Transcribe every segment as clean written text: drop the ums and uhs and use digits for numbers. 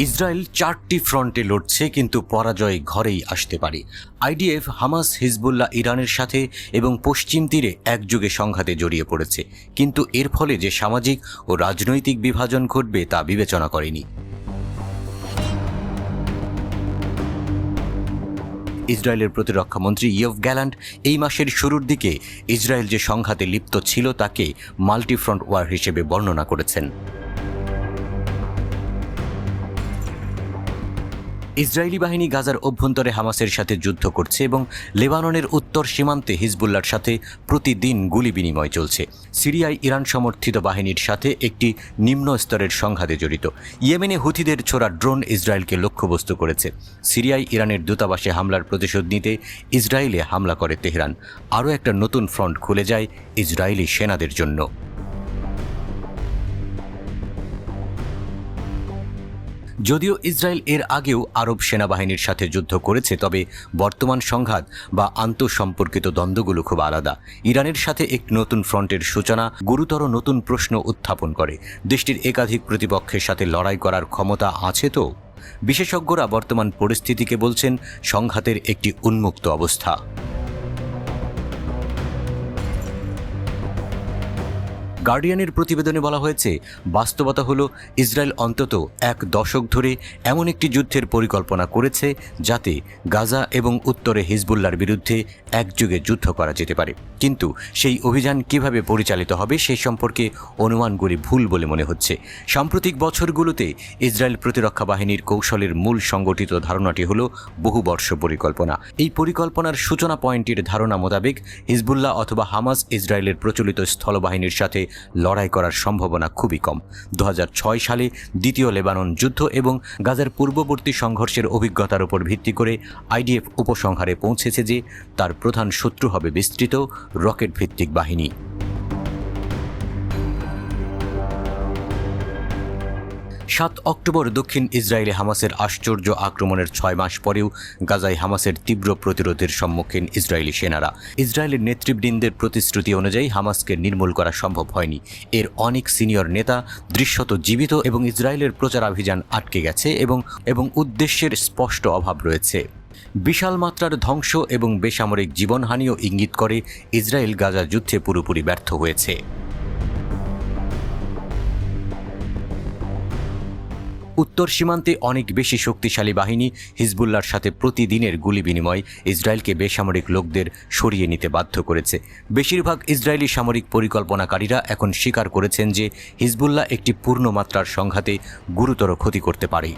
Israel 4টি ফ্রন্টে লড়ছে, কিন্তু পরাজয় ঘরেই আসতে পারে। আইডিএফ, হামাস, হিজবুল্লাহ ইরানের সাথে এবং পশ্চিম তীরে একযোগে সংঘাতে জড়িয়ে পড়েছে, কিন্তু এর ফলে যে সামাজিক ও রাজনৈতিক বিভাজন ঘটবে তা বিবেচনা করেনি। ইসরায়েলের প্রতিরক্ষামন্ত্রী ইয়োভ গ্যালান্ট এই মাসের শুরুর দিকে ইসরায়েল যে সংঘাতে লিপ্ত ছিল তাকে মাল্টিফ্রন্ট ওয়ার হিসেবে বর্ণনা করেছেন। ইসরায়েলি বাহিনী গাজার অভ্যন্তরে হামাসের সাথে যুদ্ধ করছে এবং লেবাননের উত্তর সীমান্তে হিজবুল্লাহর সাথে প্রতিদিন গুলি বিনিময় চলছে। সিরিয়ায় ইরান সমর্থিত বাহিনীর সাথে একটি নিম্ন স্তরের সংঘাতে জড়িত। ইয়েমেনে হুথিদের ছোড়া ড্রোন ইসরায়েলকে লক্ষ্যবস্তু করেছে। সিরিয়ায় ইরানের দূতাবাসে হামলার প্রতিশোধ নিতে ইসরায়েলে হামলা করে তেহরান। আরও একটা নতুন ফ্রন্ট খুলে যায় ইসরায়েলি সেনাদের জন্য। যদিও ইসরায়েল এর আগেও আরব সেনাবাহিনীর সাথে যুদ্ধ করেছে, তবে বর্তমান সংঘাত বা আন্তঃসম্পর্কিত দ্বন্দ্বগুলো খুব আলাদা। ইরানের সাথে একটি নতুন ফ্রন্টের সূচনা গুরুতর নতুন প্রশ্ন উত্থাপন করে। দেশটির একাধিক প্রতিপক্ষের সাথে লড়াই করার ক্ষমতা আছে তো? বিশেষজ্ঞরা বর্তমান পরিস্থিতিকে বলছেন সংঘাতের একটি উন্মুক্ত অবস্থা। গার্ডিয়ানের প্রতিবেদনে বলা হয়েছে, বাস্তবতা হলো ইসরায়েল অন্তত এক দশক ধরে এমন একটি যুদ্ধের পরিকল্পনা করেছে যাতে গাজা এবং উত্তরে হিজবুল্লাহর বিরুদ্ধে একযোগে যুদ্ধ করা যেতে পারে। কিন্তু সেই অভিযান কিভাবে পরিচালিত হবে সে সম্পর্কে অনুমানগুলি ভুল বলে মনে হচ্ছে। সাম্প্রতিক বছরগুলোতে ইসরায়েল প্রতিরক্ষা বাহিনীর কৌশলের মূল সংগঠিত ধারণাটি হল বহুবর্ষ পরিকল্পনা। এই পরিকল্পনার সূচনা পয়েন্টের ধারণা মোতাবেক হিজবুল্লাহ অথবা হামাস ইসরায়েলের প্রচলিত স্থলবাহিনীর সাথে লড়াই করার সম্ভাবনা খুবই কম। 2006 সালে দ্বিতীয় লেবানন যুদ্ধ এবং গাজার পূর্ববর্তী সংঘর্ষের অভিজ্ঞতার উপর ভিত্তি করে আইডিএফ উপসংহারে পৌঁছেছে যে তার প্রধান শত্রু হবে বিস্তৃত রকেট ভিত্তিক বাহিনী। 7 অক্টোবর দক্ষিণ ইসরায়েলে হামাসের আশ্চর্য আক্রমণের 6 মাস পরেও গাজায় হামাসের তীব্র প্রতিরোধের সম্মুখীন ইসরায়েলি সেনারা। ইসরায়েলের নেতৃবৃন্দের প্রতিশ্রুতি অনুযায়ী হামাসকে নির্মূল করা সম্ভব হয়নি। এর অনেক সিনিয়র নেতা দৃশ্যত জীবিত এবং ইসরায়েলের প্রচারাভিযান আটকে গেছে এবং উদ্দেশ্যের স্পষ্ট অভাব রয়েছে। বিশাল মাত্রার ধ্বংস এবং বেসামরিক জীবনহানিও ইঙ্গিত করে ইসরায়েল গাজা যুদ্ধে পুরোপুরি ব্যর্থ হয়েছে। উত্তর সীমান্তে অনেক বেশি শক্তিশালী বাহিনী হিজবুল্লাহর সাথে প্রতিদিনের গুলি বিনিময় ইসরায়েলকে বেসামরিক লোকদের সরিয়ে নিতে বাধ্য করেছে। বেশিরভাগ ইসরায়েলি সামরিক পরিকল্পনাকারীরা এখন স্বীকার করেছেন যে হিজবুল্লাহ একটি পূর্ণমাত্রার সংঘাতে গুরুতর ক্ষতি করতে পারে।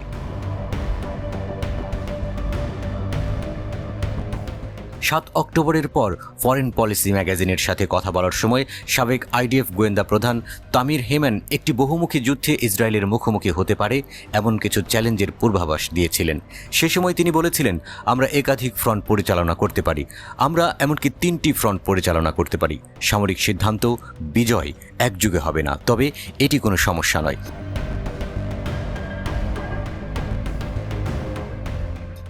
7 অক্টোবরের পর ফরেন পলিসি ম্যাগাজিনের সাথে কথা বলার সময় সাবেক আইডিএফ গোয়েন্দা প্রধান তামির হেমান একটি বহুমুখী যুদ্ধে ইসরায়েলের মুখোমুখি হতে পারে এমন কিছু চ্যালেঞ্জের পূর্বাভাস দিয়েছিলেন। সে সময় তিনি বলেছিলেন, আমরা একাধিক ফ্রন্ট পরিচালনা করতে পারি, আমরা এমনকি 3টি ফ্রন্ট পরিচালনা করতে পারি। সামরিক সিদ্ধান্ত বিজয় একযুগে হবে না, তবে এটি কোনো সমস্যা নয়।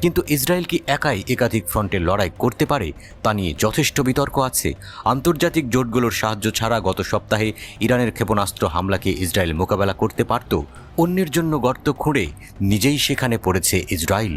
কিন্তু ইসরায়েল কি একাই একাধিক ফ্রন্টে লড়াই করতে পারে তা নিয়ে যথেষ্ট বিতর্ক আছে। আন্তর্জাতিক জোটগুলোর সাহায্য ছাড়া গত সপ্তাহে ইরানের ক্ষেপণাস্ত্র হামলাকে ইসরায়েল মোকাবেলা করতে পারত। অন্যের জন্য গর্ত খুঁড়ে নিজেই সেখানে পড়েছে ইসরায়েল।